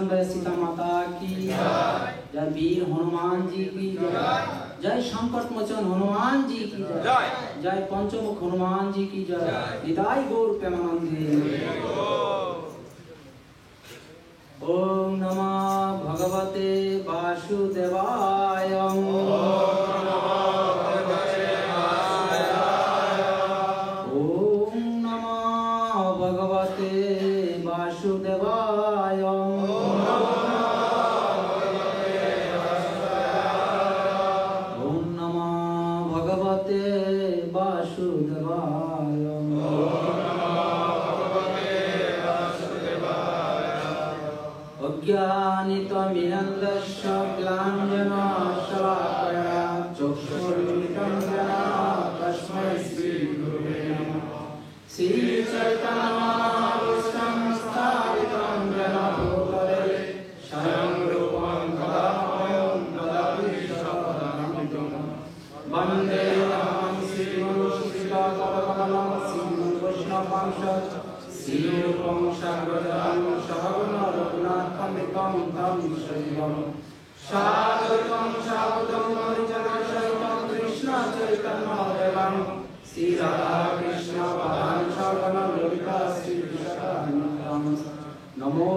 जय सीता माता की जय वीर हनुमान जी की जय संकट मोचन हनुमान जी की जय पंचमुख हनुमान जी की जय निताई गौर प्रेमानंदे। ओम नमः भगवते वासुदेवाय। वासुदेवाय। ओम नमः भगवते वासुदेवाय। अज्ञानितमिनन्दस्य ज्ञानाञ्जनशलाकया चक्षुरुन्मिलितं येन तस्मै श्रीगुरुवे नमः। श्रीचैतन्यमहापुरुषं स्थापितं येन भूतले स्वयं रूपं कदामयं ददाति स्वपदान्तिकं। वन्दे अहं श्रीगुरुं श्रीपादकमलं श्रीवैष्णवंश श्रीरूपं साग्रजातं सहगुणं रघुनाथं तं शैवं साद्वैतं सावधं परिजनसहितं कृष्णचैतन्यदेवं श्री राधा कृष्ण पदान् सगणं ललिता श्रीविशाखान्वितं। नमो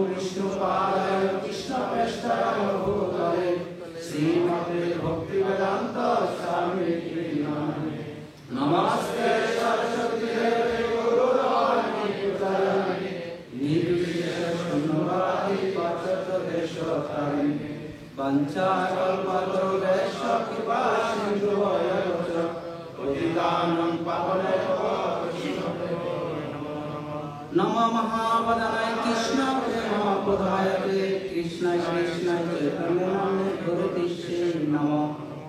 विष्णुपादाय कृष्णप्रेष्ठाय भूतले श्रीमते भक्तिवेदान्त स्वामिने नमस्ते सरस्वती देवे गुरुरानी प्रचारिणे निर्विशेषशून्यवादी पाश्चात्यदेशतारिणे वञ्चाकल्पतरुभ्यश्च कृपा सिन्धुभ्यो च पतितानां पावनेभ्यो वैष्णवेभ्यो नमो महावदनाय कृष्ण प्रेमप्रदायते कृष्णाय कृष्णाय चैतन्य नाम्ने गुरुतिष्ठे नमो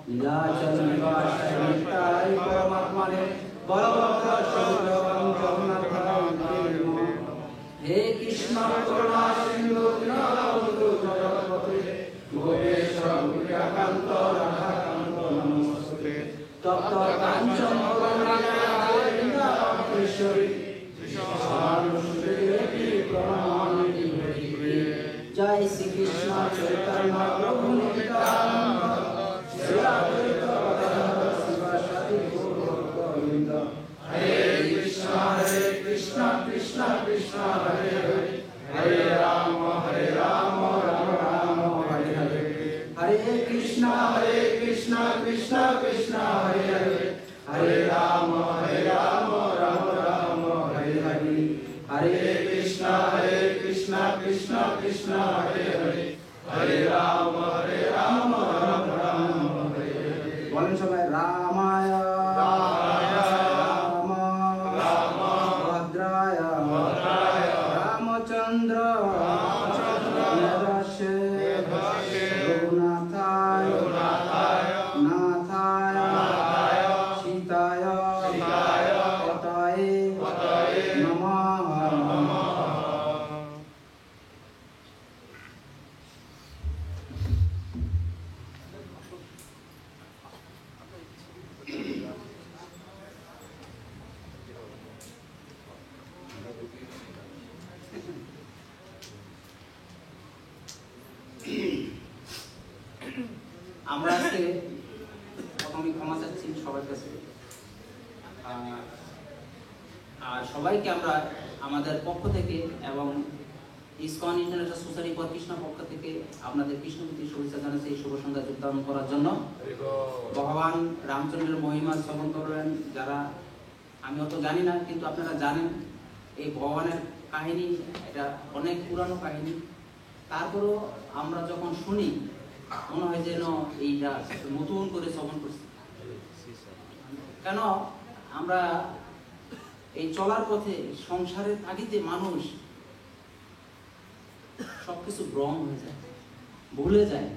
नीलाचल निवासाय नित्याय परमात्मने बलभद्र सुभद्रं जगन्नाथाय नमः। हे कृष्ण करुणा सिन्धु दीनबन्धु जगत्पते गोपेश गोपिकान्त राधाकान्त नमोस्तुते। तप्त काञ्चन वृन्दावनेश्वरी प्रणमामि हरिप्रिये। जय श्री कृष्ण चैतन्य प्रभु नित्यानंद श्री अद्वैत गदाधर शिवासादि गौरभक्तवृन्द। हरे कृष्ण कृष्ण कृष्ण हरे हरे हरे राम राम राम हरे हरे। हरे कृष्ण कृष्ण कृष्ण हरे हरे हरे राम राम राम हरे हरे। हरे कृष्ण कृष्ण कृष्ण हरे हरे हरे राम राम राम हरे हरे। बोलें सबाई रामाय राम भद्राय रामचंद्र यदस्य रघुनाथाय नाथाय सीताय पतये नमः। আমরা আজকে প্রথমে ক্ষমা চাচ্ছি সবার কাছে, আর সবাইকে আমরা আমাদের পক্ষ থেকে এবং ISKCON international society for Krishna পক্ষ থেকে আপনাদের কৃষ্ণমূর্তির শুভেচ্ছা জানাচ্ছি এই শুভ সন্ধ্যা যোগদান করার জন্য। ভগবান রামচন্দ্রের মহিমা শ্রবণ করবেন যারা, আমি অত জানি না কিন্তু আপনারা জানেন এই ভগবানের কাহিনী এটা অনেক পুরানো কাহিনী। তারপরেও আমরা যখন শুনি মনে হয় যেন এইটা নতুন করে শ্রবণ করছি। কেন আমরা এই চলার পথে সংসারের তাগিদে মানুষ সবকিছু ভ্রম হয়ে যায়, ভুলে যায়,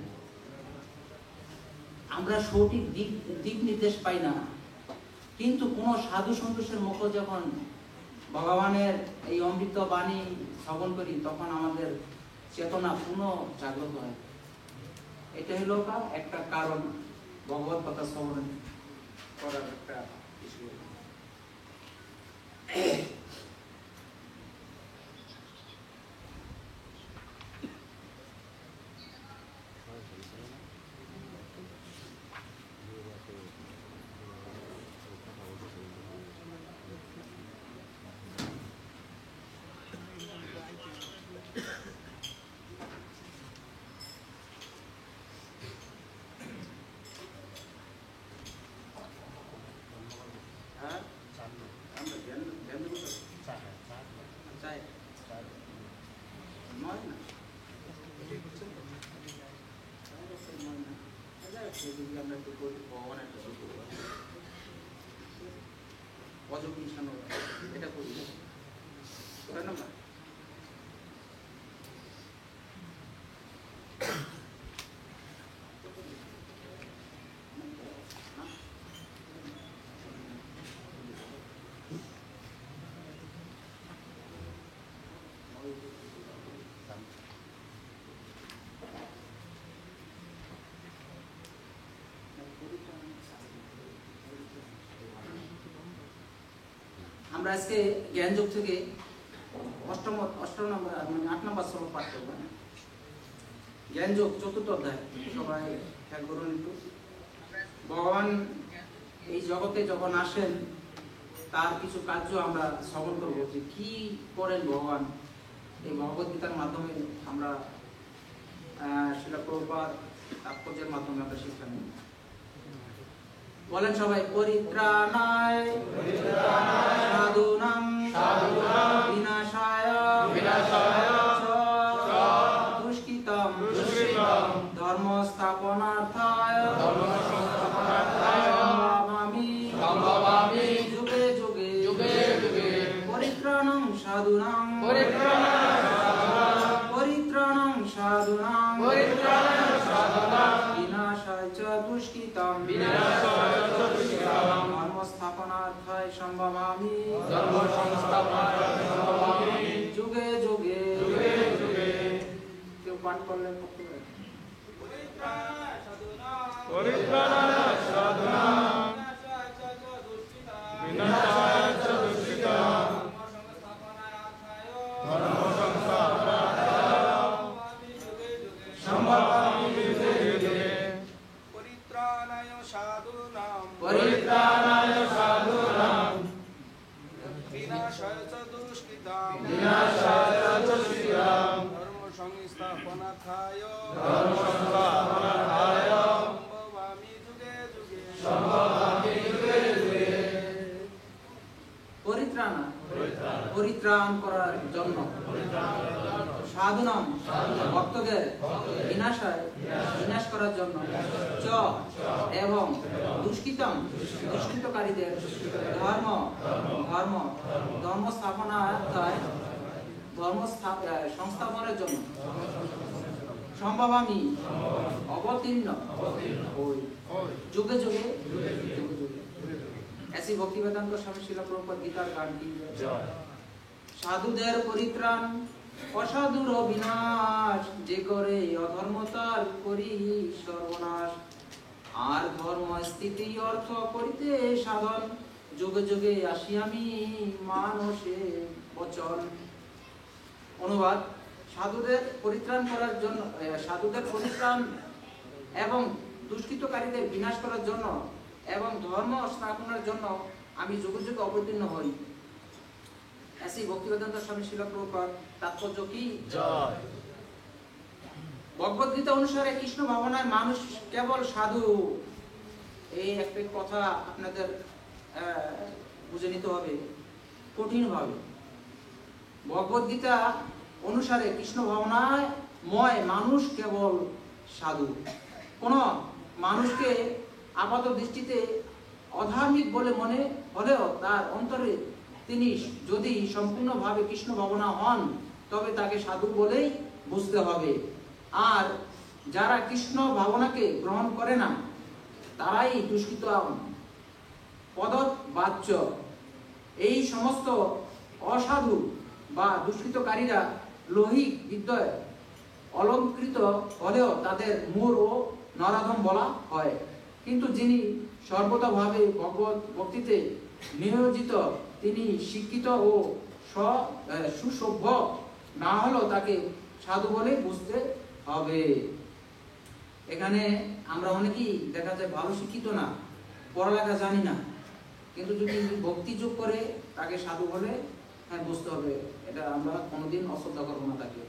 আমরা সঠিক দিক নির্দেশ পাই না। কিন্তু কোন সাধু সন্তোষের মুখ যখন ভগবানের এই অমৃত বাণী শ্রবণ করি তখন আমাদের চেতনা পুনঃ জাগ্রত হয়। এটা হলো একটা কারণ ভগবত কথা শ্রবণ করার একটা বিষয়। যদি আমরা একটু ভগবানের একটা শুরু করবো অযোগ মিশানো এটা করি করেন আমরা আমরা আজকে জ্ঞানযোগ থেকে অষ্টম নম্বর মানে 8 নম্বর শ্লোক পাঠ করব। জ্ঞানযোগ 4th অধ্যায়, সবাই খেয়াল করুন একটু। ভগবান এই জগতে যখন আসেন তার কিছু কার্য আমরা শ্রবণ করব, যে কি করেন ভগবান। এই ভগবদ্গীতার মাধ্যমে আমরা শিলা প্রভুপাদ তাৎপর্যের মাধ্যমে আমরা শিক্ষা নিই। বলেন সবাই, পরিত্রাণায় সাধুনাং বিনাশায় দুষ্কৃতম ধর্ম স্থাপনার্থায় সম্ভবামি যুগে যুগে পরিত্রাণং সাধুনাং বিনাশায় চ দুষ্কৃতম ধর্ম স্থাপনার্থায় সম্ভবামি যুগে যুগে। কেউ পাঠ করলেন পরিত্রাণ করার জন্য, সাধুনাম ভক্তদের বিনাশ করার জন্য, চ এবং দুষ্কৃতকারীদের ধর্ম সংস্থাপনের জন্য, সম্ভবামি অবতীর্ণ যুগে যুগে। ऐसी भक्ति वेदांत स्वामी शिला प्रभुपाद गीतार गान की साधुदेर परित्राण অসাধুর বিনাশ, যে করে অধর্মতার করি সর্বনাশ। আর ধর্ম স্থিতি অর্থ করিতে সাধন, যুগে যুগে আসি আমি মানুষে বচন। অনুবাদ, সাধুদের পরিত্রাণ করার জন্য, সাধুদের পরিত্রাণ এবং দুষ্কৃতকারীদের বিনাশ করার জন্য এবং ধর্ম স্থাপনের জন্য আমি যুগে যুগে অবতীর্ণ হই। ऐसी ভক্তিবেদান্ত স্বামী শিলা প্রভুপাদ তাৎপর্য কি? ভগবদ্গীতা অনুসারে কৃষ্ণ ভাবনায় মানুষ কেবল সাধু। এই একটা কথা আপনাদের বুঝে নিতে হবে কঠিন ভাবে। ভগবদ্গীতা অনুসারে কৃষ্ণ ভাবনায় মানুষ কেবল সাধু। কোন মানুষকে আপাত দৃষ্টিতে অধার্মিক বলে মনে হলেও তার অন্তরে তিনি যদি সম্পূর্ণভাবে কৃষ্ণ ভাবনা হন তবে তাকে সাধু বলেই বুঝতে হবে। আর যারা কৃষ্ণ ভাবনাকে গ্রহণ করে না তারাই দুষ্কৃত পদবাচ্য। এই সমস্ত অসাধু বা দুষ্কৃতকারীরা লৌহিক বিদ্যায় অলঙ্কৃত হলেও তাদের মূর ও নরাধম বলা হয়। কিন্তু যিনি সর্বতভাবে ভগবত ভক্তিতে নিয়োজিত তিনি শিক্ষিত ও সুসভ্য না হলেও তাকে সাধু বলে বুঝতে হবে। এখানে আমরা অনেকেই দেখা যায় ভালো শিক্ষিত না, পড়ালেখা জানি না, কিন্তু যদি ভক্তি যোগ করে তাকে সাধু বলে বুঝতে হবে। এটা আমরা কোনোদিন অশ্রদ্ধা করবো না তাকে।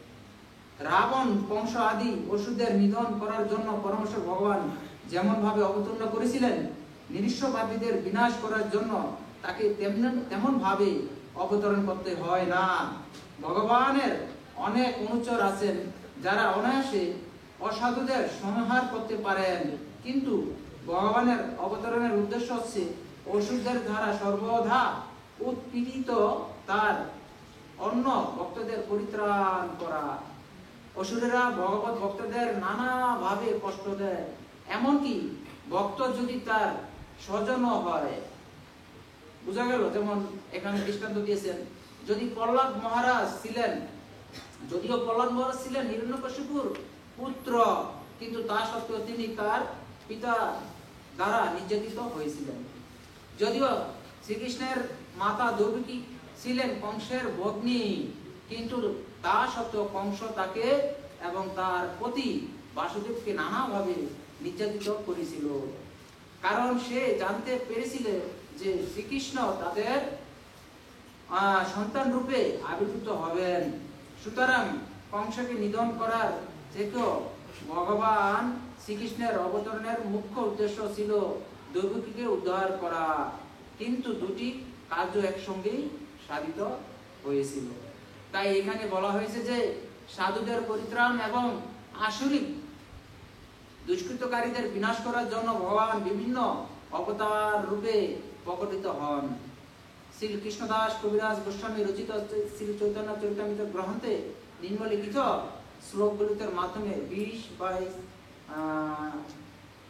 রাবণ কংস আদি অসুরদের নিধন করার জন্য পরমেশ্বর ভগবান যেমন ভাবে অবতীর্ণ করেছিলেন, নিঃস্ববাদীদের বিনাশ করার জন্য তাকে তেমন ভাবে অবতরণ করতে হয় না। ভগবানের অনেক অনুচর আছেন যারা অনায়াসে অসাধুদের সংহার করতে পারেন, কিন্তু ভগবানের অবতরণের উদ্দেশ্য হচ্ছে অসুরদের দ্বারা সর্বদা উৎপীড়িত তার অন্য ভক্তদের পরিত্রাণ করা। অসুরেরা ভগবত ভক্তদের নানাভাবে কষ্ট দেয়, এমনকি ভক্ত যদি তার স্বজন হয়। বোঝা গেল? যেমন এখানে দৃষ্টান্ত দিয়েছেন, যদি প্রহ্লাদ মহারাজ ছিলেন, যদিও প্রহ্লাদ মহারাজ ছিলেন হিরণ্যকশিপুর পুত্র, কিন্তু তা সত্ত্বেও তিনি তার পিতা দ্বারা নির্যাতিত হয়েছিলেন। যদিও শ্রীকৃষ্ণের মাতা দেবকী ছিলেন কংসের ভগ্নী, কিন্তু তা সত্ত্বেও কংস তাকে এবং তার পতি বাসুদেবকে নানাভাবে নির্যাতিত করেছিল, কারণ সে জানতে পেরেছিল যে শ্রীকৃষ্ণ তাদের সন্তান রূপে আবির্ভূত হবেন। সুতরাং কংসকে নিধন করার থেকেও ভগবান শ্রীকৃষ্ণের অবতরণের মুখ্য উদ্দেশ্য ছিল দেবকীকে উদ্ধার করা, কিন্তু দুটি কার্য একসঙ্গেই সাধিত হয়েছিল। তাই এখানে বলা হয়েছে যে সাধুদের পরিত্রাণ এবং আসরিক দুষ্কৃতকারীদের বিনাশ করার জন্য ভগবান বিভিন্ন অবতার রূপে প্রকটিত হন। শ্রী কৃষ্ণদাস কবিরাজ গোস্বামী রচিত শ্রী চৈতন্য চরিতামৃত গ্রন্থে নিম্নলিখিত শ্লোকগুলির মাধ্যমে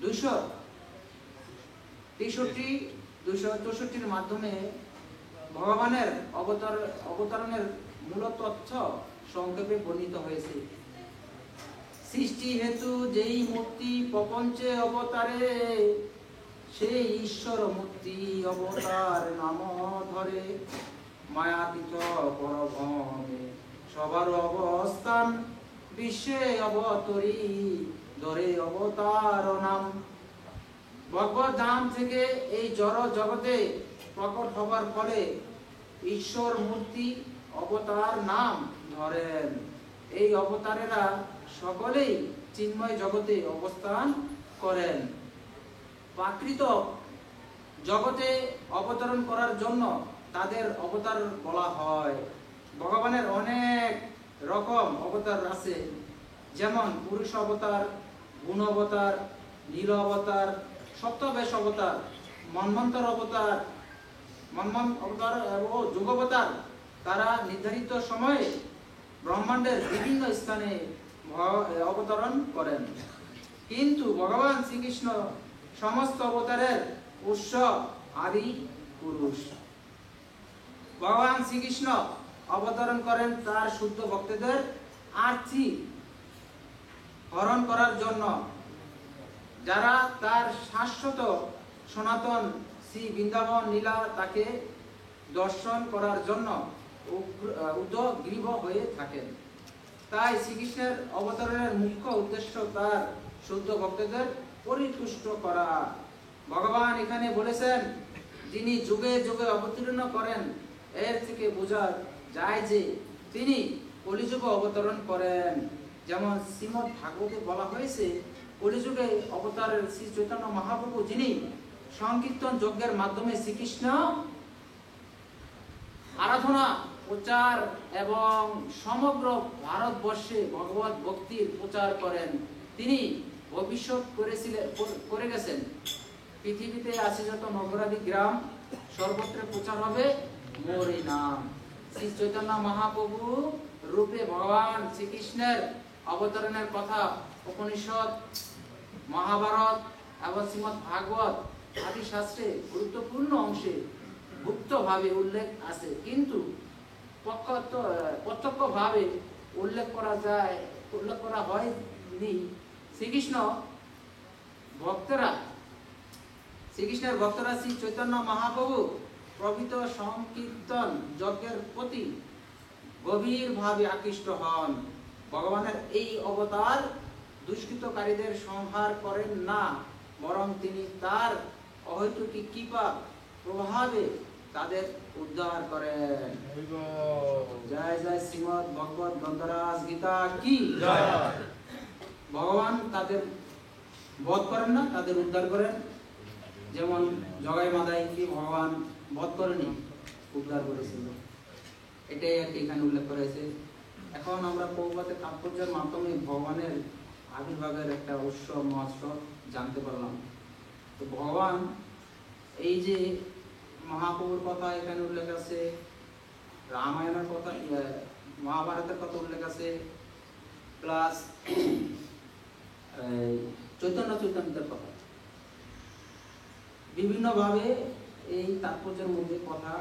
263-264 মাধ্যমে ভগবানের অবতরণের মূল তথ্য সংক্ষেপে বর্ণিত হয়েছে। সৃষ্টি হেতু যেই মূর্তি প্রপঞ্চে অবতারে, সেই ঈশ্বর মূর্তি অবতার নাম ধরে। মায়াতীত পরভবে সবার অবস্থান, বিশ্বে অবতরী ধরে অবতার নাম। ভগবত ধাম থেকে এই জড় জগতে প্রকট হবার ফলে ঈশ্বর মূর্তি অবতার নাম ধরেন। এই অবতারেরা সকলেই চিন্ময় জগতে অবস্থান করেন। প্রাকৃত জগতে অবতরণ করার জন্য তাদের অবতার বলা হয়। ভগবানের অনেক রকম অবতার আছে, যেমন পুরুষ অবতার, গুণ অবতার, নীল অবতার, সপ্তবেশ অবতার, মন্বন্তর অবতার, ও যুগাবতার। তারা নির্ধারিত সময়ে ব্রহ্মাণ্ডের বিভিন্ন স্থানে অবতরণ করেন, কিন্তু ভগবান শ্রীকৃষ্ণ সমস্ত অবতারের উৎস আদি পুরুষ। ভগবান শ্রীকৃষ্ণ অবতরণ করেন তার শুদ্ধ ভক্তদের আর্থি হরণ করার জন্য, যারা তার শাশ্বত সনাতন শ্রী বৃন্দাবন লীলা তাকে দর্শন করার জন্য উদগ্রীব হয়ে থাকেন। তাই শ্রীকৃষ্ণের অবতরণের মুখ্য উদ্দেশ্য তার শুদ্ধ ভক্তদের পরিতুষ্ট করা। ভগবান এখানে বলেছেন, যিনি যুগে যুগে অবতীর্ণ করেন, এর থেকে বোঝা যায় যে তিনি কলিযুগে অবতরণ করেন। যেমন শ্রীমদ্ ভাগবতে বলা হয়েছে, কলিযুগে অবতারের শ্রী চৈতন্য মহাপ্রভু, যিনি সংকীর্তন যজ্ঞের মাধ্যমে শ্রীকৃষ্ণ আরাধনা প্রচার এবং সমগ্র ভারতবর্ষে ভগবত ভক্তির প্রচার করেন। তিনি ভবিষ্যৎ করে গেছেন, পৃথিবীতে আছে যত নগরাদি গ্রাম, সর্বত্র প্রচার হবে মোর এই নাম। শ্রী চৈতন্য মহাপ্রভু রূপে ভগবান শ্রীকৃষ্ণের অবতরণের কথা উপনিষদ, মহাভারত এবং শ্রীমদ্ ভাগবত আদি শাস্ত্রে গুরুত্বপূর্ণ অংশে গুপ্তভাবে উল্লেখ আছে, কিন্তু প্রত্যক্ষভাবে উল্লেখ করা হয়নি। শ্রীকৃষ্ণের ভক্তরা শ্রী চৈতন্য মহাপ্রভু প্রভৃত সংকীর্তন যজ্ঞের প্রতি গভীরভাবে আকৃষ্ট হন। ভগবানের এই অবতার দুষ্কৃতকারীদের সংহার করেন না, বরং তিনি তার অহৈতুকী কৃপা প্রভাবে তাদের উদ্ধার করেন। জয় জয় শ্রীমদ্ ভগবত গ্রন্থরাজ গীতা কি জয়। ভগবান তাদের বধ করেন না, তাদের উদ্ধার করেন। যেমন জগাই মাদাইকে ভগবান বধ করেনি, উদ্ধার করেছিল। এটাই আর কি এখানে উল্লেখ করেছে। এখন আমরা প্রভুপাদের তাৎপর্যের মাধ্যমে ভগবানের আবির্ভাবের একটা উৎসব মহোৎসব জানতে পারলাম। তো ভগবান এই যে মহাপ্রভুর কথা এখানে উল্লেখ আছে, রামায়ণের কথা, মহাভারতের কথা উল্লেখ আছে, প্লাস চৈতন্যের কথা, বিভিন্নভাবে এই তাৎপর্যের মধ্যে কথা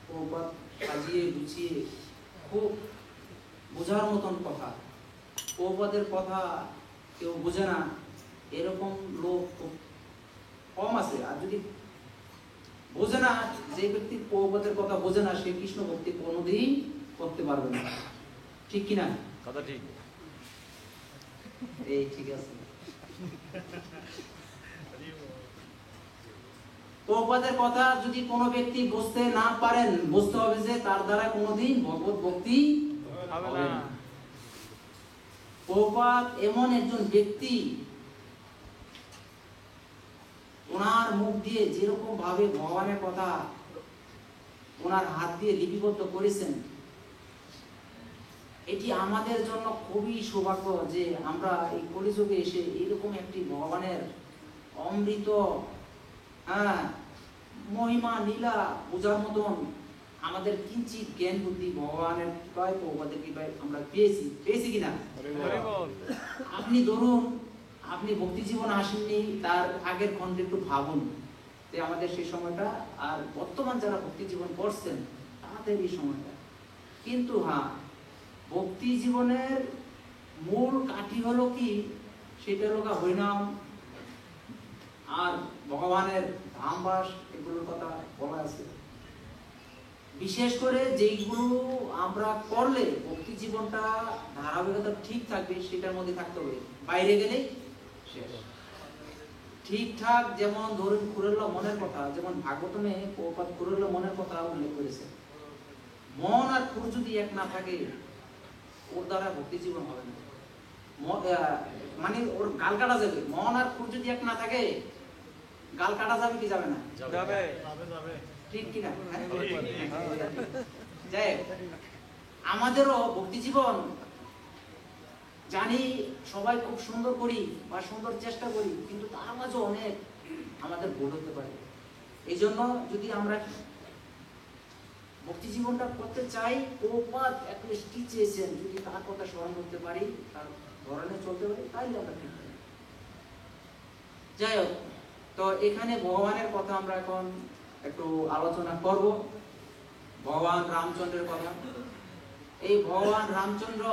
প্রভুপাদ সাজিয়ে গুছিয়ে খুব বোঝার মতন কথা। প্রভুপাদের কথা কেউ বোঝে না এরকম লোক খুব কম আছে। আর যদি বোঝে না, যে ব্যক্তি প্রভুপাদের কথা বোঝে না, সে কৃষ্ণ ভক্তি কোনোদিন করতে পারবে না। ঠিক কিনা? কথা ঠিক। এই ঠিক আছে। প্রভুপাদের কথা যদি কোনো ব্যক্তি বুঝতে না পারেন, বুঝতে হবে যে তার দ্বারা কোনোদিন ভগবত ভক্তি হবে না। প্রভুপাদ এমন একজন ব্যক্তি, ওনার মুখ দিয়ে যেরকম ভাবে ভগবানের কথা ওনার হাত দিয়ে লিপিবদ্ধ করেছেন, এটি আমাদের জন্য খুবই সৌভাগ্য যে আমরা এই কলিযুগে এসে এরকম একটি ভগবানের অমৃত মহিমা লীলা বোঝার মতন আমাদের কিঞ্চিত জ্ঞান বুদ্ধি ভগবানের কৃপায় প্রভুপাদের কৃপায় আমরা পেয়েছি কিনা? আপনি ধরুন, আপনি ভক্তি জীবন আসেননি, তার আগের খণ্ডে একটু ভাবুন যে আমাদের সেই সময়টা, আর বর্তমান যারা ভক্তি জীবন করছেন তাদের এই সময়টা। কিন্তু হ্যাঁ, ভক্তি জীবনের মূল কাঠি হলো কি, সেটা হলো হরিনাম আর ভগবানের ধামবাস, এগুলোর কথা বলা আছে। বিশেষ করে যেইগুলো আমরা করলে ভক্তি জীবনটা ধারাবাহিকতা ঠিক থাকবে, সেটার মধ্যে থাকতে হবে। বাইরে গেলেই শেষ। ঠিকঠাক, যেমন ধরুন খুরেল্লা মনের কথা, যেমন ভাগবতমে প্রভুপাদ খুরেল্লা মনের কথা উল্লেখ করেছে। মন আর খুর যদি এক না থাকে, ওর দ্বারা ভক্তি জীবন হবে না। মানে ওর গাল কাটা যাবে। মন আর খুর যদি এক না থাকে, গাল কাটা যাবে কি যাবে না? যাবে। ঠিক কিনা? যাই, আমাদেরও ভক্তি জীবন জানি সবাই খুব সুন্দর করি বা সুন্দর চেষ্টা করি, কিন্তু তার মাঝে অনেক আমাদের ভুল হতে পারে। এই জন্য যদি আমরা ভক্তি জীবনটা করতে চাই, প্রভুপাদ অ্যাটলিস্ট কি চেয়েছেন, যদি তার কথা স্মরণ করতে পারি, তার ধরনে চলতে পারি, তাইলে আমরা ঠিক পারি। যাই হোক, তো এখানে ভগবানের কথা আমরা এখন একটু আলোচনা করব। ভগবান রামচন্দ্রের কথা। এই ভগবান রামচন্দ্র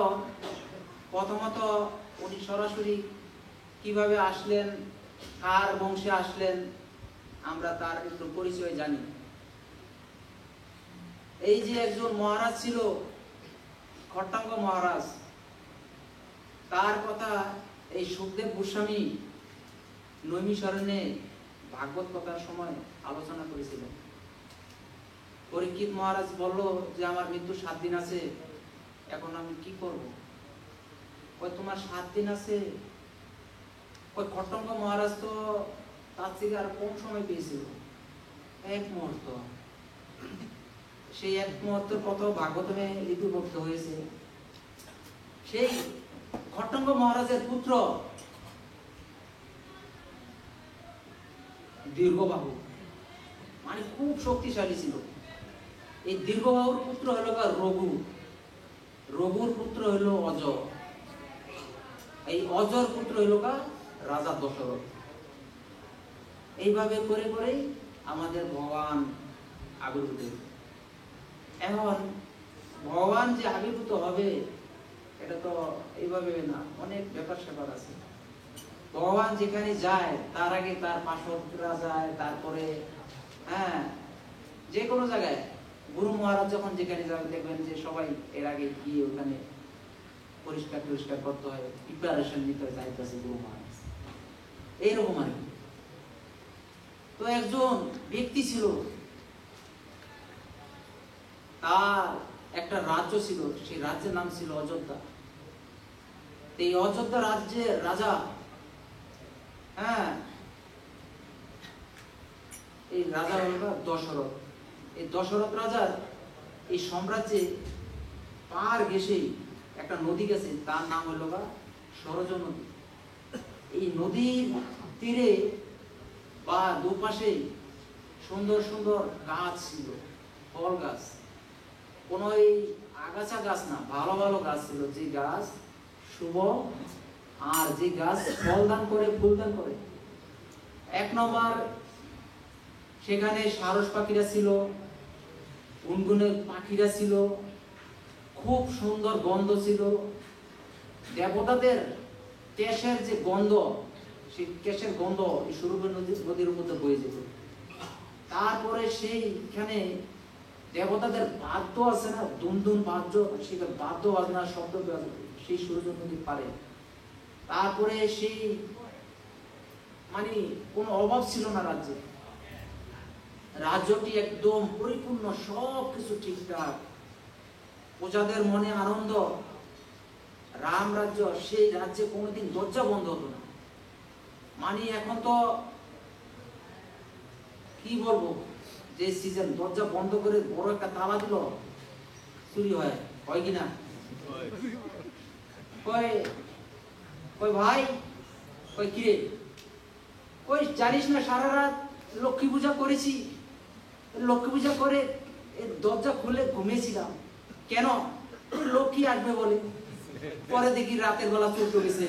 প্রথমত উনি সরাসরি কিভাবে আসলেন, কার বংশে আসলেন, আমরা তার একটু পরিচয় জানি। এই যে একজন মহারাজ ছিল, খট্টাঙ্গ মহারাজ, তার কথা এই সুখদেব গোস্বামী নৈমিষারণ্যে ভাগবত কথার সময় আলোচনা করেছিলেন। পরীক্ষিত মহারাজ বলল যে আমার মৃত্যু 7 দিন আছে, এখন আমি কি করব? ওই তোমার 7 দিন আছে? ওই খট্টাঙ্গ মহারাজ তো তার থেকে আর কম সময় পেয়েছিল, 1 মুহূর্ত। সেই 1 মুহূর্তের কথা ভাগবতমে লিপিবদ্ধ হয়েছে। সেই খট্টাঙ্গ মহারাজের পুত্র দীর্ঘবাহু, মানে খুব শক্তিশালী ছিল। এই দীর্ঘবাহুর পুত্র হলো রঘু, রঘুর পুত্র হলো অজ, এই অজর পুত্র হলো রাজা দশরথ। এইভাবে করে করেই আমাদের ভগবান আবির্ভূত। এখন ভগবান যে আবির্ভূত হবে, এটা তো এইভাবে না, অনেক ব্যাপার স্যাপার আছে। ভগবান যেখানে যায় তার আগে তার পার্শ্বরা যায়, তারপরে যে কোনো জায়গায় গুরু মহারাজ যখন যেখানে যাবে, দেখবেন যে সবাই এর আগে গিয়ে ওখানে পরিষ্কার করতে হয়, প্রিপারেশন নিতে হয়, যাইতেছে গুরু মহারাজ। এইরকম আর কি। তো একজন ব্যক্তি ছিল, তার একটা রাজ্য ছিল, সেই রাজ্যের নাম ছিল অযোধ্যা। এই অযোধ্যা রাজ্যের রাজা, এই রাজা হলো দশরথ। এই দশরথ রাজার এই সাম্রাজ্যে পার ঘেঁষেই একটা নদী গেছে, তার নাম হলো সরজ নদী। নদীর তীরে বা দুপাশে সুন্দর সুন্দর গাছ ছিল, ফল গাছ, কোনো এই আগাছা গাছ না, ভালো ভালো গাছ ছিল, যে গাছ শুভ আর যে গাছ ফল দান করে, ফুল দান করে। এক নম্বর সেখানে সারস পাখিরা ছিল, গুনগুনে পাখিরা ছিল, খুব সুন্দর গন্ধ ছিল, দেবতাদের কেশের যে গন্ধ, সেই কেশের গন্ধ এই সুরূপের নদীর মধ্যে বয়ে যেত। তারপরে সেইখানে দেবতাদের বাদ্য আছে না, দুমদুম বাদ্য, সেটা বাদ্য বাজনা শব্দ সেই সূর্য নদীর পারে। তারপরে সেই মানে কোনো অভাব ছিল না রাজ্যে, রাজ্যটি একদম পরিপূর্ণ, সব কিছু ঠিকঠাক, প্রজাদের মনে আনন্দ, রাম রাজ্য, সেই রাজ্যে কোনোদিন দরজা বন্ধ হতো না। মানে এখন তো কি বলবো, যে সিজন দরজা বন্ধ করে বড় একটা তালা দিল, চুরি হয় কিনা? কই ভাই, কই কিরে, কই জানিস না সারা রাত লক্ষ্মী পূজা করেছি, লক্ষ্মী পূজা করে দরজা খুলে ঘুমিয়েছিলাম, কেন? লক্ষ্মী আসবে বলে। পরে দেখি রাতের বেলা চোর চলেছে।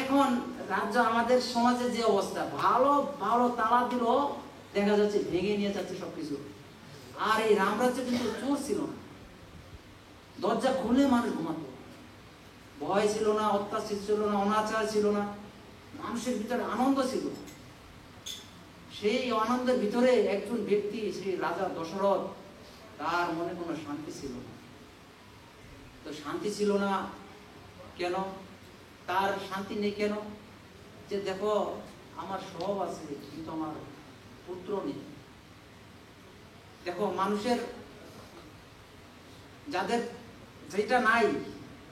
এখন রাজ্য, আমাদের সমাজে যে অবস্থা, ভালো ভালো তালা দিল, দেখা যাচ্ছে ভেঙে নিয়ে যাচ্ছে সবকিছু। আর এই রাম রাজ্যে কিন্তু চোর ছিল না, দরজা খুলে মানুষ ঘুমাতো, ভয় ছিল না, অত্যাচার ছিল না, অনাচার ছিল না, মানুষের ভিতরে আনন্দ ছিল। সেই আনন্দের ভিতরে একজন ব্যক্তি, সেই রাজা দশরথ, তার মনে কোনো শান্তি ছিল না। তো শান্তি ছিল না কেন? তার শান্তি নেই কেন? যে দেখো, আমার সব আছে কিন্তু আমার পুত্র নেই। দেখো, মানুষের যাদের যেটা নাই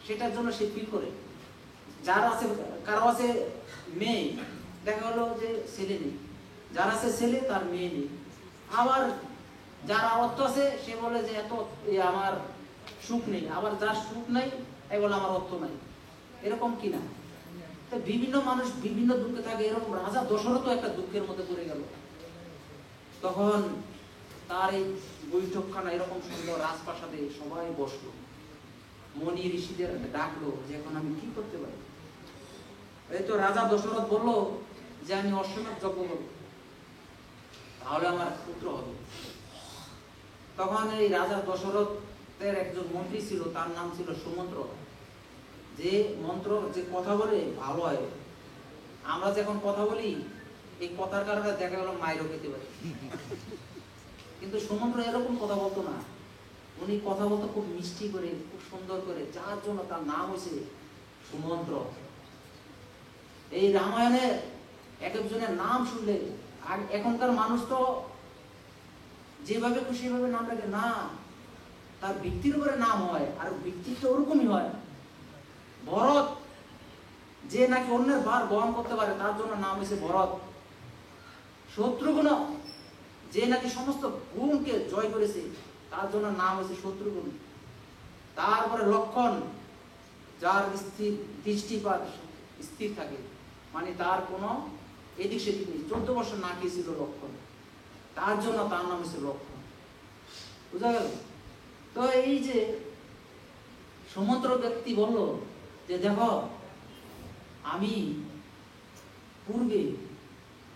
সেটার জন্য সে ফিল করে। যার আছে, কারো আছে মেয়ে, দেখা হলো যে ছেলে নেই, যার আছে ছেলে তার মেয়ে নেই। আবার যার অর্থ আছে সে বলে যে এত আমার সুখ নেই, আবার যার সুখ নাই এই বলে আমার অর্থ নাই। এরকম কি না? তো বিভিন্ন মানুষ বিভিন্ন দুঃখে থাকে। এরকম রাজা দশরথ একটা দুঃখের মধ্যে পড়ে গেল। তখন তার এই বৈঠকখানা, এরকম সুন্দর রাজপ্রাসাদে সবাই বসলো, মনি ঋষিদের ডাকলো যে এখন আমি কি করতে পারি। এই তো রাজা দশরথ বললো যে আমি অশ্বমেধ যজ্ঞ করব, তাহলে আমার পুত্র হবে। তখন এই রাজা দশরথের একজন মন্ত্রী ছিল, তার নাম ছিল সুমন্ত্র। যে মন্ত্র, যে কথা বলে ভালো হয়। আমরা যখন কথা বলি, এই কথার কারণে দেখা গেল মাইরও খেতে পারি, কিন্তু সুমন্ত্র এরকম কথা বলতো না। উনি কথা বলতো খুব মিষ্টি করে, খুব সুন্দর করে, যার জন্য তার নাম হয়েছে সুমন্ত্র। এই রামায়ণে এক একজনের নাম শুনলে, আর এখনকার মানুষ তো যেভাবে খুশি সেভাবে নাম রাখে না, তার ব্যক্তির উপরে নাম হয়, আর ব্যক্তিত্ব ওরকমই হয়। ভরত, যে নাকি অন্যের ভার বহন করতে পারে, তার জন্য নাম হয়েছে ভরত। শত্রুঘ্ন, যে নাকি সমস্ত গুণকে জয় করেছে, তার জন্য নাম হয়েছে শত্রুঘ্ন। তারপরে লক্ষণ, যার দৃষ্টিপাত স্থির থাকে, মানে তার কোনো এদিক সেদিক নেই, 14 বছর না খেয়েছিল লক্ষণ, তার জন্য তার নাম হয়েছে লক্ষণ। বুঝা গেল? তো এই যে সমুদ্র ব্যক্তি বলল যে দেখো, আমি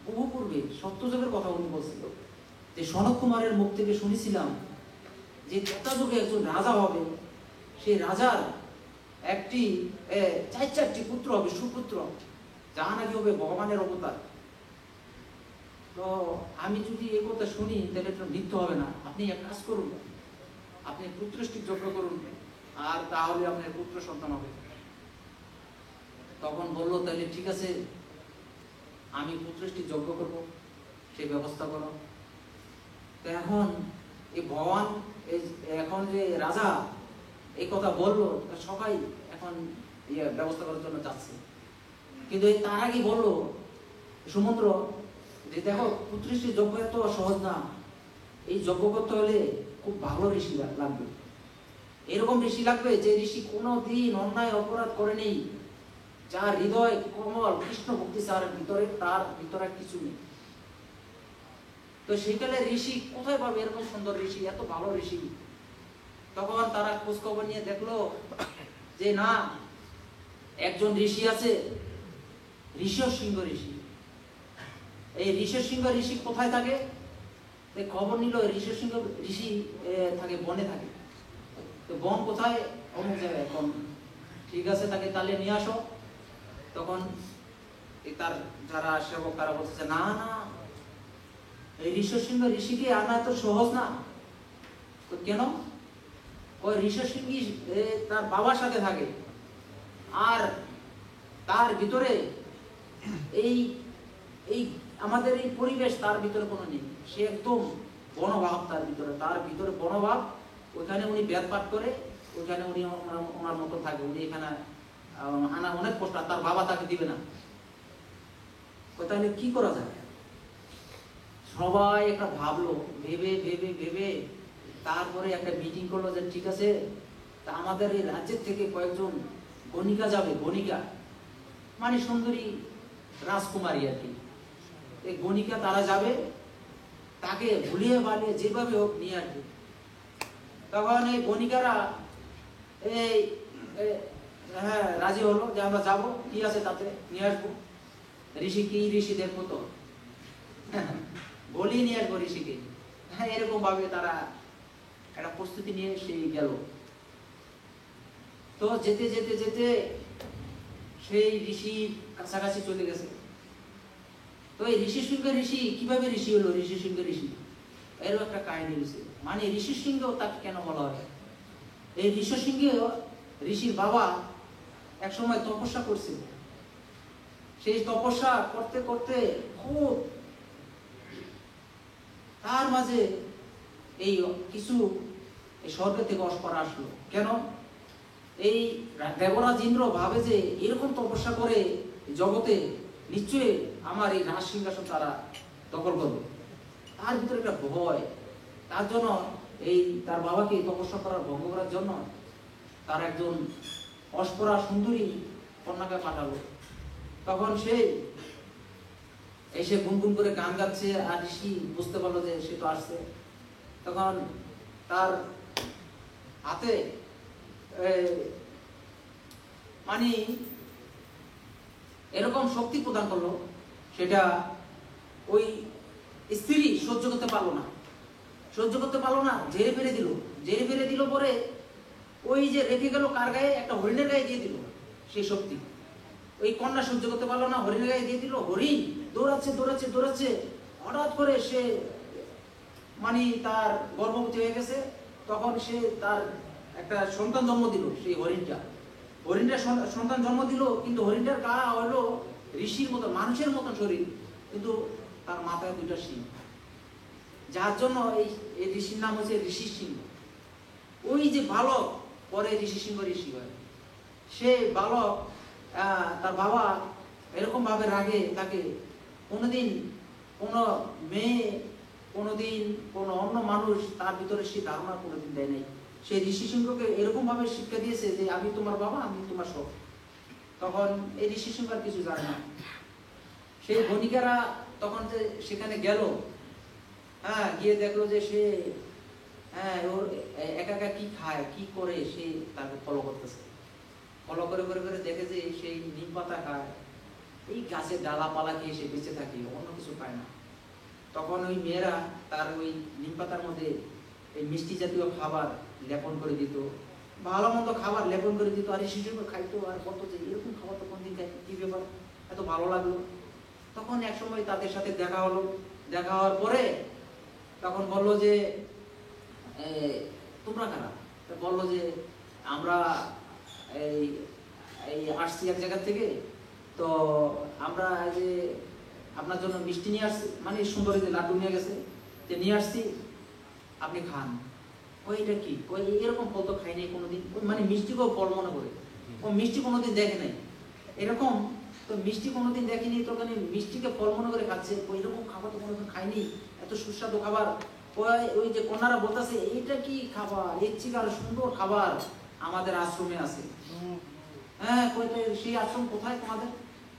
বহু পূর্বে সত্যযুগের কথা উনি বলছিল, যে সনত কুমারের মুখ থেকে শুনেছিলাম যে ত্রেতাযুগে একজন রাজা হবে, সেই রাজার একটি 4টি পুত্র হবে, সুপুত্র, যা নাকি হবে ভগবানের অবতার। তো আমি যদি এই কথা শুনি তাহলে এটা মৃত্যু হবে না। আপনি এক কাজ করুন, আপনি পুত্রষ্টি যজ্ঞ করুন, আর তাহলে আপনার পুত্র সন্তান হবে। তখন বললো তাহলে ঠিক আছে, আমি পুত্রষ্টি যজ্ঞ করব, সেই ব্যবস্থা করো। তো এখন এই ভগবান, এখন যে রাজা এই কথা বললো, সবাই এখন ব্যবস্থা করার জন্য যাচ্ছে। কিন্তু তার আগে বললো সমুদ্র যে দেখো, পুত্রষ্টি যজ্ঞ এত সহজ না, এই যজ্ঞ করতে হলে খুব ভালো ঋষি লাগবে। এরকম ঋষি লাগবে যে ঋষি কোনোদিন অন্যায় অপরাধ করে নেই, যার হৃদয় কমল কৃষ্ণ ভক্তি তার ভিতরে, তার ভিতরে কিছু নেই। তো সেইকালে ঋষি কোথায় পাবে এরকম সুন্দর ঋষি, এত ভালো ঋষি? তখন তারা খোঁজ খবর নিয়ে দেখলো যে না, একজন ঋষি আছে, ঋষিসিংহ ঋষি। এই ঋষিসিংহ ঋষি কোথায় থাকে? খবর নিল ঋষিসিংহ ঋষি থাকে বনে থাকে। তো বন কোথায়? অমুক জায়গায়। এখন ঠিক আছে, তাকে তাহলে নিয়ে আসো। তখন তার যারা সেবক তারা বলতেছে না না, এই ঋষিসিংহ ঋষিকে আনা এত সহজ না। তো কেন? ওই ঋষিসিংহ তার বাবার সাথে থাকে, আর তার ভিতরে এই এই আমাদের এই পরিবেশ তার ভিতরে কোনো নেই। সে একদম বনভাব, তার ভিতরে বনভাব। ওইখানে উনি বেদ পাঠ করে, ওইখানে উনি ওনার মতো থাকে। উনি এখানে আনা অনেক কষ্ট, তার বাবা তাকে দিবে না। তাহলে কি করা যায়? সবাই একটা ভাবলো, ভেবে ভেবে ভেবে তারপরে একটা মিটিং করলো যে ঠিক আছে, তা আমাদের এই রাজ্যের থেকে কয়েকজন গণিকা যাবে। গণিকা মানে সুন্দরী রাজকুমারী আর কি। এই গণিকা তারা যাবে, তাকে ভুলিয়ে বালিয়ে যেভাবে হোক নিয়ে আসবে। তখন এই গণিকারা এই হ্যাঁ রাজি হলো যে আমরা যাবো, কি আছে তাতে, নিয়ে আসবো। ঋষি কি ঋষি দেখবো তো, বলি নিয়ে আসবো ঋষিকে। হ্যাঁ, এরকম ভাবে তারা একটা প্রস্তুতি নিয়ে সেই গেল। তো যেতে যেতে যেতে সেই ঋষির কাছাকাছি চলে গেছে। তো এই ঋষিসিংহ ঋষি কিভাবে ঋষি হলো? ঋষিসিংহ ঋষি এরও একটা কাহিনী রয়েছে। মানে ঋষিসিংহ তাকে কেন বলা হয়? এই ঋষিসিংহ ঋষির বাবা এক সময় তপস্যা করছিল। সেই তপস্যা করতে করতে খুব তার মাঝে এই কিছু স্বর্গ থেকে অস্পরা আসলো। কেন? এই দেবরাজ ইন্দ্র ভাবে যে এরকম তপস্যা করে জগতে নিশ্চয়ই আমার এই রাজ সিংহাসন তারা দখল করবে। তার ভিতরে একটা ভয়, তার জন্য এই তার বাবাকে তপস্যা করার ভঙ্গ করার জন্য তার একজন অস্পরা সুন্দরী কন্যাকে পাঠালো। তখন সে এসে গুনগুন করে গান গাচ্ছে, আর ঋষি বুঝতে পারলো যে সে তো আসছে। তখন তার হাতে মানে এরকম শক্তি প্রদান করলো, সেটা ওই স্ত্রী সহ্য করতে পারলো না। ঝেড়ে ফেলে দিল পরে ওই যে রেখে গেল কার গায়ে? একটা হরিণের গায়ে দিয়ে দিল সেই শক্তি। ওই কন্যা সহ্য করতে পারলো না, হরিণের গায়ে দিয়ে দিল। হরিণ দৌড়াচ্ছে। হঠাৎ করে সে মানে তার গর্ভবতী হয়ে গেছে। তখন সে তার একটা সন্তান জন্ম দিল। সেই হরিণটা সন্তান জন্ম দিল, কিন্তু হরিণটার গা হলো ঋষির মতো, মানুষের মতন শরীর, কিন্তু তার মাথায় দুইটা শিং, যার জন্য এই ঋষির নাম হচ্ছে ঋষিসিংহ। ওই যে বালক পরে ঋষিসিংহ ঋষি হয়। সে বালক তার বাবা এরকম ভাবে রাগে তাকে কোনোদিন কোনো মেয়ে, কোনোদিন কোনো অন্য মানুষ তার ভিতরে সে ধারণা কোনোদিন দেয় নাই। সে ঋষিসিংহকে এরকম ভাবে শিক্ষা দিয়েছে যে আমি তোমার বাবা, আমি তোমার সব। তখন এই ঋষিসিংহ আর কিছু জানে না। সেই গণিকারা তখন যে সেখানে গেল, হ্যাঁ, গিয়ে দেখলো যে সে ওর একা একা কি খায় কি করে, সে তাকে ফলো করতেছে। ফলো করে করে করে দেখে যে সেই নিম পাতা খায়, এই গাছের ডালাপালা খেয়ে সে বেঁচে থাকে, অন্য কিছু পায় না। তখন ওই মেয়েরা তার ওই নিম পাতার মধ্যে এই মিষ্টি জাতীয় খাবার লেপন করে দিত, ভালো মন্দ খাবার লেপন করে দিত, আর শিশুকে খাইতো। আর বলতো যে এরকম খাবার তো কোনদিন খাই, কি ব্যাপার, এত ভালো লাগলো। তখন এক সময় তাদের সাথে দেখা হলো। দেখা হওয়ার পরে তখন বললো যে তোমরা কারা? বললো যে আমরা এই আসছি এক জায়গা থেকে, তো আমরা যে আপনার জন্য মিষ্টি নিয়ে আসছি, মানে সুন্দরী যে লাড্ডু নিয়ে গেছে, যে নিয়ে আসছি, আপনি খান। ওইটা কি? ওই এরকম ফল তো খাই নাই কোনোদিন। মানে মিষ্টিকেও ফল মনে করে, ও মিষ্টি কোনোদিন দেখে নাই এরকম। তো মিষ্টি কোনোদিন দেখেনি, তো ওখানে মিষ্টিকে ফল মনে করে খাচ্ছে। ওই রকম খাবার তো কোনোদিন খাইনি, এত সুস্বাদু খাবার। ওই যে কন্যারা বলতেছে এইটা কি খাবার, এর থেকে আরো সুন্দর খাবার আমাদের আশ্রমে আছে। হ্যাঁ কইতে সেই আশ্রম কোথায় তোমাদের?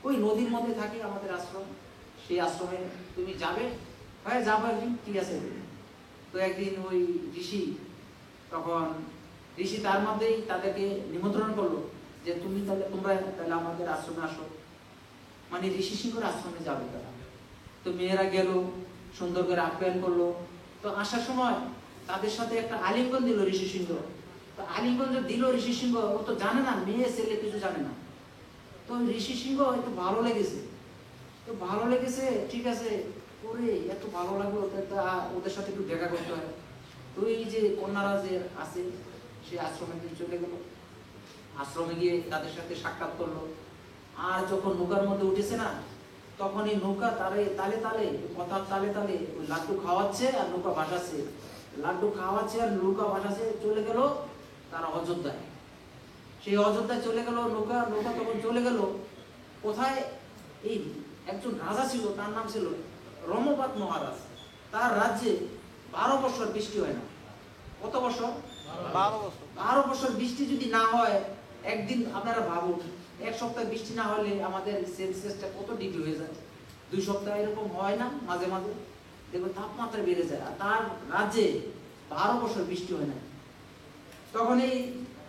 ওই নদীর মধ্যে থাকে আমাদের আশ্রম, সেই আশ্রমে তুমি যাবে? হ্যাঁ যাবো একদিন, ঠিক আছে। তো একদিন ওই ঋষি, তখন ঋষি তার মধ্যেই তাদেরকে নিমন্ত্রণ করলো যে তুমি তাহলে তোমরা তাহলে আমাদের আশ্রমে আসো, মানে ঋষি সিংহর আশ্রমে যাবে তারা। তো মেয়েরা গেল, সুন্দর করে আপ্যায়ন করলো। তো আসার সময় তাদের সাথে একটা আলিঙ্গন দিল ঋষি সিংহ। তো আলিঙ্গন যে দিল ঋষি সিংহ, ও তো জানে না, মেয়ে ছেলে কিছু জানে না। তো ঋষি সিংহ একটু ভালো লেগেছে, তো ভালো লেগেছে, ঠিক আছে ওরে এত ভালো লাগলো, ওদের সাথে একটু দেখা করতে হয়। তো এই যে কন্যারা যে আছে সে আশ্রমে চলে গেল, আশ্রমে গিয়ে তাদের সাথে সাক্ষাৎ করলো। আর যখন নৌকার মধ্যে উঠেছে না, তখন এই নৌকা তালে তালে তালে কথার তালে তালে ওই লাড্ডু খাওয়াচ্ছে আর নৌকা ভাসাচ্ছে, লাড্ডু খাওয়াচ্ছে আর নৌকা ভাসাচ্ছে। চলে গেল তারা অযোধ্যায়। সেই অযোধ্যায় চলে গেল নৌকা, নৌকা তখন চলে গেল কোথায়? এই একজন রাজা ছিল, তার নাম ছিল রমপাদ মহারাজ। তার রাজ্যে 12 বছর বৃষ্টি হয় না। কত বছর? 12 বছর বৃষ্টি যদি না হয়, একদিন আপনারা ভাবুন, এক সপ্তাহ বৃষ্টি না হলে আমাদের সেলসিয়াসটা কত ডিগ্রি হয়ে যায়? 2 সপ্তাহ এরকম হয় না মাঝে মাঝে? দেখবেন তাপমাত্রা বেড়ে যায়। আর তার রাজ্যে 12 বছর বৃষ্টি হয় না। তখন এই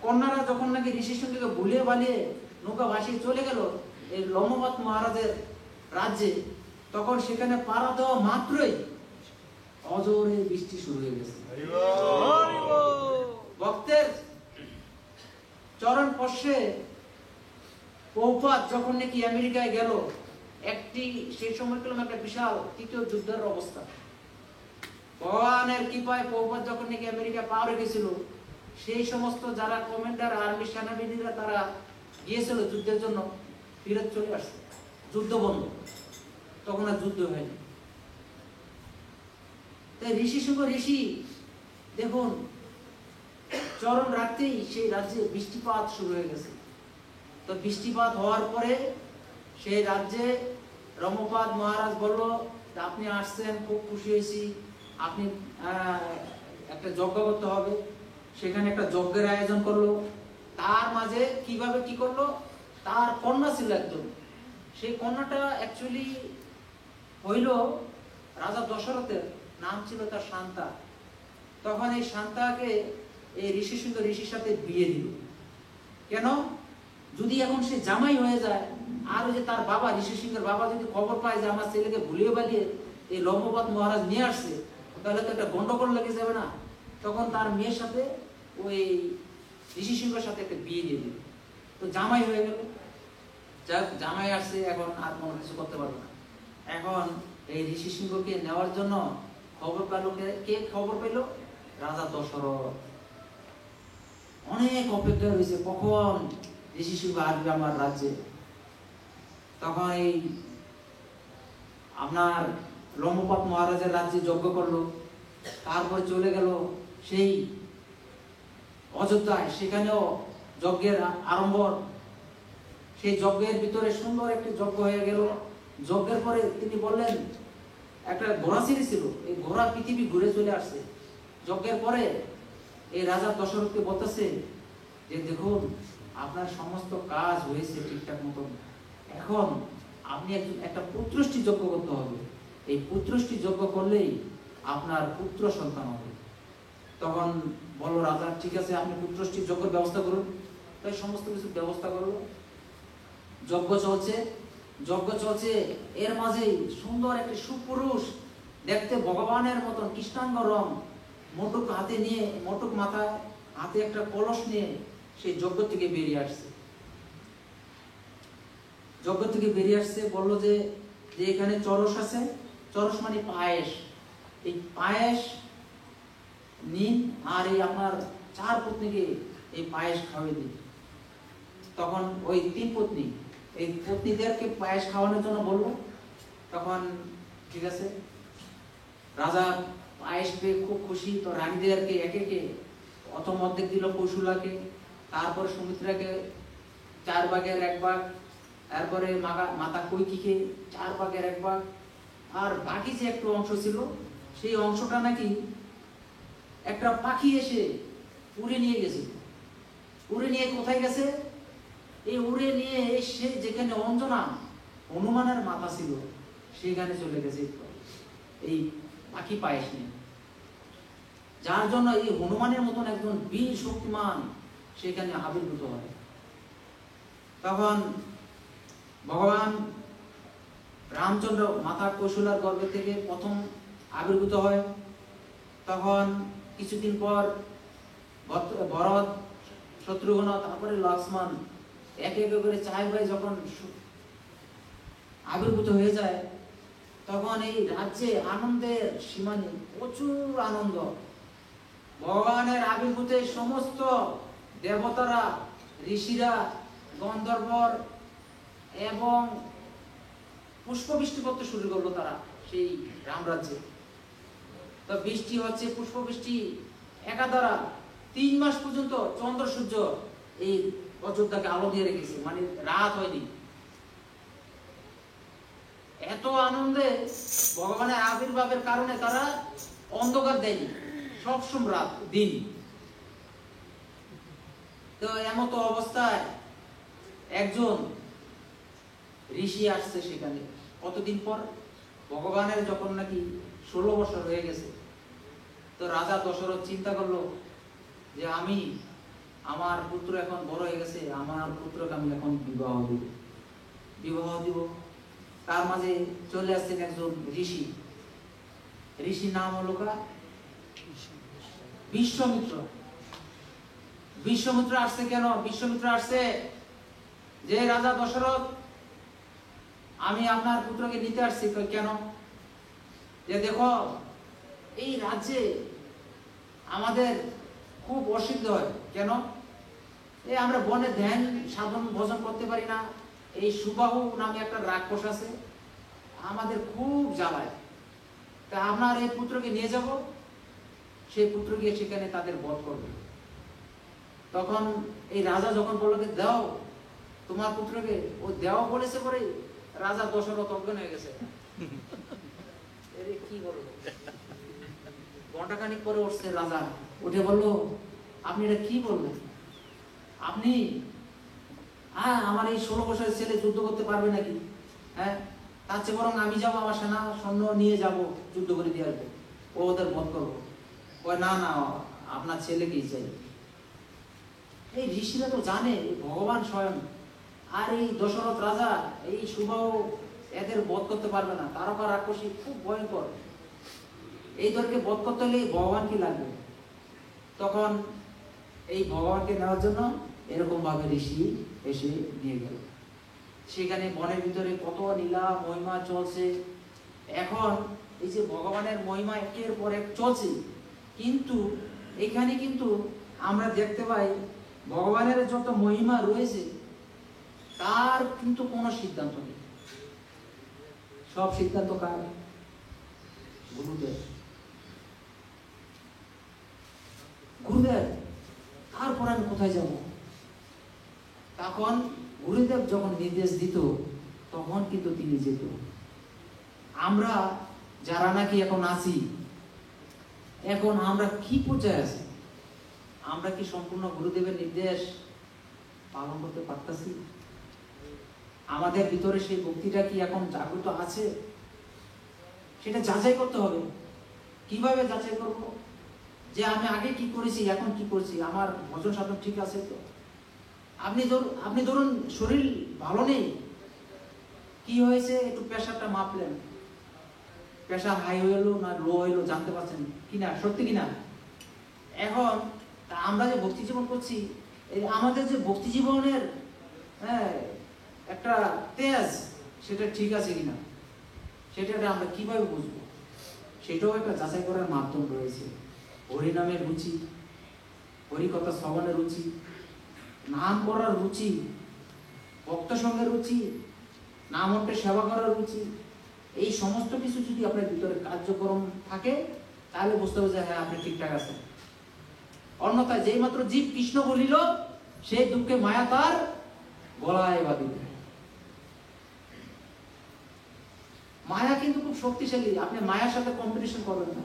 কন্যারা যখন নাকি ঋষির সঙ্গে ভুলিয়ে বালিয়ে নৌকা ভাসিয়ে চলে গেল এই লম্বপাত মহারাজের রাজ্যে, তখন সেখানে পাড়া দেওয়া মাত্রই অজোরে বৃষ্টি শুরু হয়ে গেছে। ভক্তের চরণ স্পর্শে প্রভুপাদ যখন নাকি আমেরিকায় গেল, একটি সেই সময় পেলাম একটা বিশাল তৃতীয় যুদ্ধের অবস্থা। ভগবানের কৃপায় প্রভুপাদ যখন নাকি আমেরিকা পা রেখেছিল, সেই সমস্ত যারা কমান্ডার আর্মি সেনাবাহিনীরা তারা গিয়েছিল যুদ্ধের জন্য, ফিরত চলে আসছে, যুদ্ধ বন্ধ, তখন আর যুদ্ধ হয়নি। তাই ঋষি সিংহ ঋষি দেখুন চরণ রাখতেই সেই রাজ্যে বৃষ্টিপাত শুরু হয়ে গেছে। তো বৃষ্টিপাত হওয়ার পরে সেই রাজ্যে রমপাদ মহারাজ বলল, আপনি আসছেন, খুব খুশি হয়েছি, আপনি একটা যজ্ঞ করতে হবে। সেখানে একটা যজ্ঞের আয়োজন করলো। তার মাঝে কিভাবে কি করলো, তার কন্যা ছিল একজন, সেই কন্যাটা অ্যাকচুয়ালি হইল রাজা দশরথের, নাম ছিল তার শান্তা। তখন এই শান্তাকে এই ঋষি সিংহ ঋষির সাথে বিয়ে দিল। কেন? যদি এখন সে জামাই হয়ে যায়, আর ওই যে তার বাবা ঋষি সিংহের বাবা যদি খবর পায় যে আমার ছেলেকে ভুলিয়ে বালিয়ে এই লম্বপাত মহারাজ নিয়ে আসছে, তাহলে তো একটা গন্ডগোল লেগে যাবে না? তখন তার মেয়ের সাথে ওই ঋষি সিংহের সাথে একটা বিয়ে দিয়ে দিল। তো জামাই হয়ে গেল। যাক জামাই আসছে, এখন আর কোনো কিছু করতে পারবে না। এখন এই ঋষি সিংহকে নেওয়ার জন্য খবর পেল কে? খবর পেল রাজা দশরথ। অনেক অপেক্ষা হয়েছে কখন ঋষি সিংহ আসবে আমার রাজ্যে। তখন এই আপনার লম্বপাত মহারাজের রাজ্যে যজ্ঞ করলো। তারপর চলে গেল সেই অযোধ্যায়, সেখানেও যজ্ঞের আড়ম্বর। সেই যজ্ঞের ভিতরে সুন্দর একটি যজ্ঞ হয়ে গেল। যজ্ঞের পরে তিনি বললেন, একটা ঘোড়া ছিল, এই ঘোড়া পৃথিবী ঘুরে চলে আসছে। যজ্ঞের পরে এই রাজা দশরথকে বলতেছে যে দেখুন আপনার সমস্ত কাজ হয়েছে ঠিকঠাক মতন, এখন আপনি একটা পুত্রষ্টি যজ্ঞ করতে হবে। এই পুত্রষ্টি যজ্ঞ করলেই আপনার পুত্র সন্তান হবে। তখন বলো রাজা, ঠিক আছে আপনি পুত্রষ্টি যজ্ঞের ব্যবস্থা করুন। তাই সমস্ত কিছু ব্যবস্থা করলো। যজ্ঞ চলছে, যজ্ঞ চলছে, এর মাঝেই সুন্দর একটি সুপুরুষ, দেখতে ভগবানের মতন, কৃষ্ণাঙ্গ রং, মোটক হাতে নিয়ে, মোটক মাথায়, হাতে একটা কলস নিয়ে সেই যজ্ঞ থেকে বেরিয়ে আসছে। যজ্ঞ থেকে বেরিয়ে আসছে, বললো যে এখানে চরস আছে, চরস মানে পায়েস, এই পায়েস নিন আর এই আপনার 4 পত্নীকে এই পায়েস খাওয়াই দিন। তখন ওই 3 পত্নী, এই পত্নীদেরকে পায়েস খাওয়ানোর জন্য বললো। তখন ঠিক আছে, রাজা পায়েস পেয়ে খুব খুশি। তো রানীদেরকে একে একে প্রথম অর্ধেক দিল কৌশলাকে, তারপরে সুমিত্রাকে 4 ভাগের 1 ভাগ, তারপরে মাতা কৈকেয়ীকে 4 ভাগের 1 ভাগ, আর বাকি যে একটু অংশ ছিল সেই অংশটা নাকি একটা পাখি এসে উড়ে নিয়ে গেছে। উড়ে নিয়ে কোথায় গেছে? এই উড়ে নিয়ে সে যেখানে অঞ্জনা হনুমানের মাথা ছিল সেখানে চলে গেছে এই পাখি পায়েস নিয়ে, যার জন্য এই হনুমানের মতন একজন বীর শক্তিমান সেখানে আবির্ভূত হয়। তখন ভগবান রামচন্দ্র মাতা কৌশলার গর্ভ থেকে প্রথম আবির্ভূত হয়। তখন কিছুদিন পর ভরত, শত্রুঘ্ন, তারপরে লক্ষ্মণ একে একে করে 4 ভাই যখন আবির্ভূত হয়ে যায়, তখন এই রাজ্যে আনন্দের সীমা নেই, প্রচুর আনন্দ। ভগবানের আবির্ভূতে সমস্ত দেবতারা, ঋষিরা, গন্ধর্বর এবং পুষ্পবৃষ্টি করতে শুরু করলো তারা সেই রামরাজ্যে। তো বৃষ্টি হচ্ছে, পুষ্পবৃষ্টি একাধারা 3 মাস পর্যন্ত চন্দ্র সূর্য এই অযোধ্যাকে আলো দিয়ে রেখেছে, মানে রাত হয়নি। এত আনন্দে ভগবানের আবির্ভাবের কারণে তারা অন্ধকার দেয়নি, সবসময় রাত দিন। তো এমতো অবস্থায় একজন ঋষি আসছে সেখানে। কতদিন পর? ভগবানের যখন নাকি 16 বছর হয়ে গেছে, তো রাজা দশরথ চিন্তা করলো যে আমার পুত্র এখন বড় হয়ে গেছে, আমার পুত্রকে আমি এখন বিবাহ দিব। তার মাঝে চলে আসছেন একজন ঋষি। ঋষির নাম হলো বিশ্বমিত্র। বিশ্বমিত্র আসছে কেন? বিশ্বমিত্র আসছে যে রাজা দশরথ, আমি আপনার পুত্রকে নিতে আসছি। কেন? যে দেখো, এই রাজ্যে আমাদের খুব অসুবিধা হয়। কেন? এই আমরা বনে ধ্যান সাধন ভজন করতে পারি না। এই সুবাহু নামে একটা রাক্ষস আছে, আমাদের খুব জ্বালায়। তা আপনার এই পুত্রকে নিয়ে যাব, সেই পুত্র গিয়ে সেখানে তাদের বধ করবে। তখন এই রাজা যখন বলল দাও তোমার পুত্রকে, ও দেওয়া বলেছে পরে রাজা দশরথ অজ্ঞান হয়ে গেছে। কি বলবো, ঘন্টাখানিক পরে উঠছে রাজা, উঠে বলল আপনি এটা কি বললেন? আপনি আমার এই 16 বছরের ছেলে যুদ্ধ করতে পারবে নাকি? হ্যাঁ, তার চেয়ে বরং আমি যাবো, আমার সেনা সৈন্য নিয়ে যাব, যুদ্ধ করে দিয়ে আসবো, ও ওদের বধ করবো। না না, আপনার ছেলেকেই চাই। এই ঋষিরা তো জানে ভগবান স্বয়ং, আর এই দশরথ রাজা এই সুবাহ এদের বধ করতে পারবে না। তারকা রাক্ষসী খুব ভয়ঙ্কর, এই দলকে বধ করতে হলে ভগবান কি লাগবে? তখন এই ভগবানকে নেওয়ার জন্য এরকম ভাবে ঋষি এসে নিয়ে গেল। সেখানে বনের ভিতরে কত লীলা মহিমা চলছে। এখন এই যে ভগবানের মহিমা একের পর এক চলছে, কিন্তু এখানে কিন্তু আমরা দেখতে পাই ভগবানের যত মহিমা রয়েছে তার কিন্তু কোনো সিদ্ধান্ত নেই। সব সিদ্ধান্ত কার? গুরুদেব। গুরুদেব, তারপর আমি কোথায় যাব? তখন গুরুদেব যখন নির্দেশ দিত তখন কিন্তু তিনি যেত। আমরা যারা নাকি এখন আছি, এখন আমরা কি পর্যায়ে আছি? আমরা কি সম্পূর্ণ গুরুদেবের নির্দেশ পালন করতে পারতেছি? আমাদের ভিতরে সেই ভক্তিটা কি এখন জাগ্রত আছে? সেটা যাচাই করতে হবে। কিভাবে যাচাই করব যে আমি আগে কি করেছি, এখন কি করছি, আমার ভজন সাধন ঠিক আছে তো? আপনি ধরুন শরীর ভালো নেই, কি হয়েছে, একটু প্রেশারটা মাপলেন, প্রেশার হাই হইলো না লো হইলো জানতে পারছেন কিনা, সত্যি কিনা? এখন আমরা যে ভক্তি জীবন করছি, আমাদের যে ভক্তি জীবনের একটা তেজ, সেটা ঠিক আছে কিনা, সেটা আমরা কিভাবে বুঝবো? সেটাও একটা যাচাই করার মাধ্যম রয়েছে। হরিনামের রুচি, হরিকথা শ্রবণের রুচি, নাম করার রুচি, ভক্ত সঙ্গের রুচি, নাম অন্তে সেবা করার রুচি, এই সমস্ত কিছু যদি আপনার ভিতরে কার্যক্রম থাকে তাহলে বুঝতে হবে যে হ্যাঁ, আপনি ঠিকঠাক আছেন। অন্যথায় যেই মাত্র জীব কৃষ্ণ বলিল, সেই দুঃখে মায়া তার গলায় বাঁধিল। মায়া কিন্তু খুব শক্তিশালী, আপনি মায়ার সাথে কম্পিটিশন করবেন না,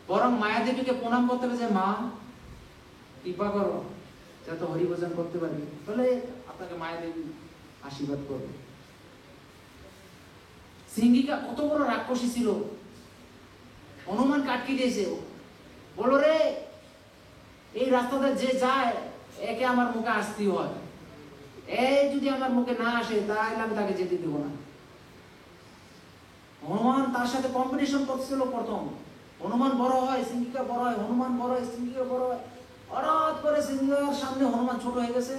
বরং মায়া দেবীকে প্রণাম করতে হবে যে মা কৃপা করো যাতে হরিভজন করতে পারি, তাহলে আপনাকে মায়া দেবী আশীর্বাদ করবে। সিংহিকা কত বড় রাক্ষসী ছিল, হনুমান কাটকি দিয়েছে, বলো রে এই রাস্তাতে যে যায় একে আমার মুখে আসতে হয়, এই যদি আমার মুখে না আসে তাহলে আমি তাকে যেতে দেবো না। হনুমান তার সাথে কম্পিটিশন করছিল প্রথম, হনুমান বড় হয় সিংহিকা বড় হয়, হনুমান বড় হয় সিংহিকা বড় হয়, হঠাৎ করে সিংহিকার সামনে হনুমান ছোট হয়ে গেছে,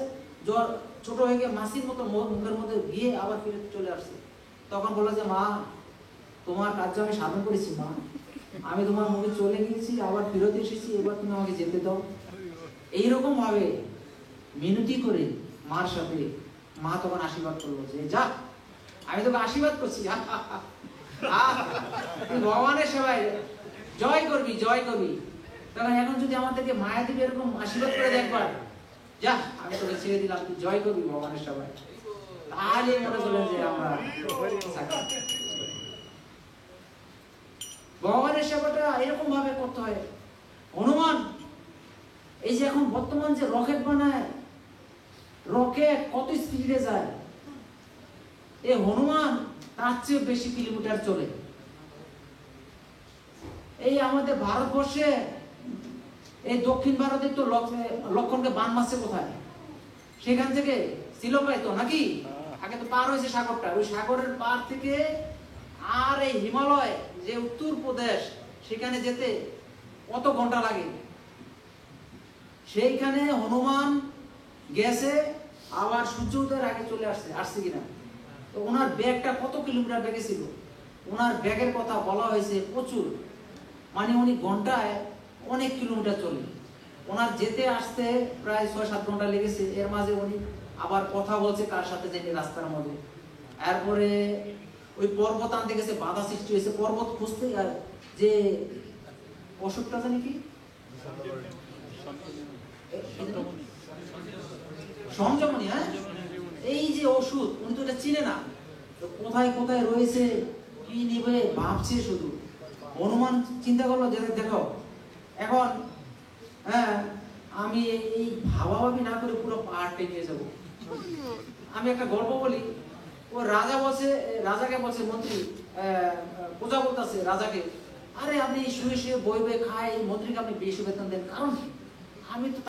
জ্বর ছোট হয়ে গিয়ে মাসির মতো মুখের মধ্যে গিয়ে আবার ফিরে চলে আসছে। তখন বললো যে মা তোমার কার্য আমি সাধন করেছি মা, আমি তোমার মুখে চলে গিয়েছি আবার ফেরত এসেছি, এবার তুমি আমাকে যেতে দাও। এইরকম ভাবে মিনতি করে মার সাথে মা তখন আশীর্বাদ করলো যে যা আমি তোকে আশীর্বাদ করছি, ভগবানের সেবায় জয় করবি জয় করবি। তখন এখন যদি আমাদেরকে মায়া দেবী এরকম আশীর্বাদ করে দেখবার, যা আমি তোকে ছেড়ে দিলাম, তুই জয় করবি ভগবানের সেবায়, তাহলে মনে করলেন যে আমরা ভগবানের সেবাটা এরকম ভাবে করতে হয়। হনুমান এই যে এখন বর্তমান যে রকেট বানায়, রকেট কত স্পিডে যায়, এই হনুমান তার চেয়ে বেশি কিলোমিটার চলে। এই আমাদের ভারতবর্ষে এই দক্ষিণ ভারতে তো লক্ষণকে বান মারছে কোথায়, সেখান থেকে শ্রীলঙ্কায় তো নাকি আগে তো পার হয়েছে সাগরটা, ওই সাগরের পার থেকে আর এই হিমালয় যে উত্তর প্রদেশ সেখানে যেতে কত ঘন্টা লাগে। সেইখানে হনুমান গেছে, আবার সূর্য উদয়ের আগে চলে আসছে কিনা। তো ওনার ব্যাগটা কত কিলোমিটার ব্যাগে ছিল, ওনার ব্যাগের কথা বলা হয়েছে প্রচুর, মানে উনি ঘন্টায় অনেক কিলোমিটার চলে, ওনার যেতে আসতে প্রায় ৬-৭ ঘন্টা লেগেছে। এর মাঝে উনি আবার কথা বলছে কার সাথে জেনে রাস্তার মধ্যে। এরপরে ওই পর্বত আনতে গেছে, বাধা সৃষ্টি হয়েছে, পর্বত খুঁজতে, আর যে অসুখটা জানি কি সংযমনী, হ্যাঁ এই যে ওষুধ, উনি তো এটা চিনে না, কোথায় কোথায় রয়েছে কি নিবে ভাবছে শুধু। হনুমান চিন্তা করলো যে দেখো এখন হ্যাঁ আমি এই ভাবাভাবি না করে পুরো পাহাড় টেনে যাবো। আমি একটা গল্প বলি, ও রাজা বলছে, রাজাকে বলছে মন্ত্রী, প্রজা বলতেছে রাজাকে, আরে আপনি শুয়ে শুয়ে বই বই খাই, মন্ত্রীকে আপনি বেশি বেতন দেন, কারণ আমি তো